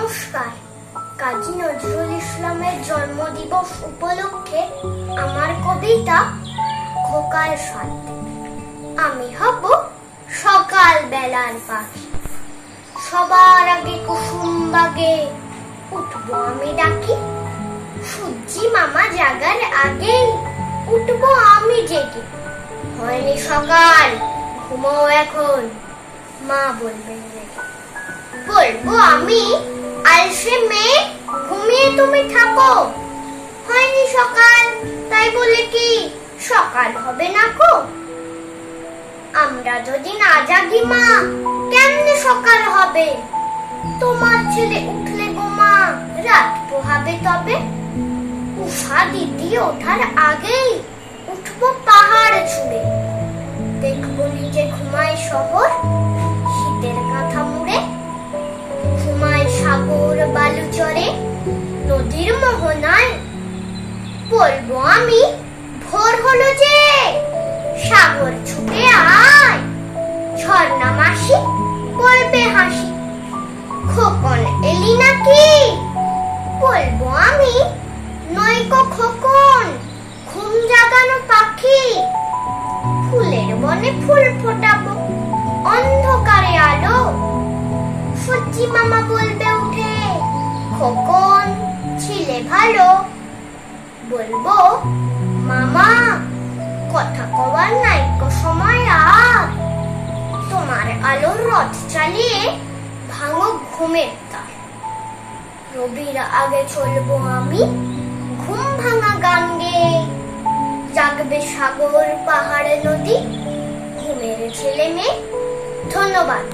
নমস্কার। কাজী নজরুল ইসলামের জন্মদিবস উপলক্ষে আমার কবিতা খোকার সাথ। আমি হব সকাল বেলার পাখি, সবার আগে কুসুম বাগে উঠবো আমি ডাকি। সূর্যি মামা জাগার আগেই উঠবো আমি জেগে। হয়নি সকাল, ঘুমাও এখন, মা বলবেন রেগে। বলবো আমি, আলসে মেয়ে, ঘুমিয়ে তুমি থাকো। হয়নি সকাল, তাই বলে কি সকাল হবে না কো? আমরা যদি না জাগি মা, কেমনে সকাল হবে? তোমার ছেলে উঠলে গো মা, রাত পোহাবে তবে। উষা দিদি ওঠার আগেই উঠবো পাহাড় ছুঁড়ে। দেখবো নিচে ঘুমায় শহর, শীতের কাঁথা মুড়ে। ঘুমায় সাগর বালু চরে, নদীর মোহনায়। বলবো আমি, ভোর হলো যে, সাগর ছুটে আয়। ঝর্ণা মাসি বলবে হাসি, খোকন এলি নাকি? বলবো আমি, নয়কো খোকন, ঘুম জাগানো পাখি। ফুলের বনে ফুল ফোটাবো, অন্ধকারে আলো। সূর্যি মামা বলবে উঠে, খোকন ছিলে ভালো। বলবো মামা, কথা কবার নাইকো সময় আর। তোমার আলোর রথ চালিয়ে ভাঙো ঘুমের তার। রবির আগে চলবো আমি ঘুম ভাঙা গান গেয়ে। জাগবে সাগর পাহাড়ে নদী, ঘুমের ছেলে মেয়ে। ধন্যবাদ।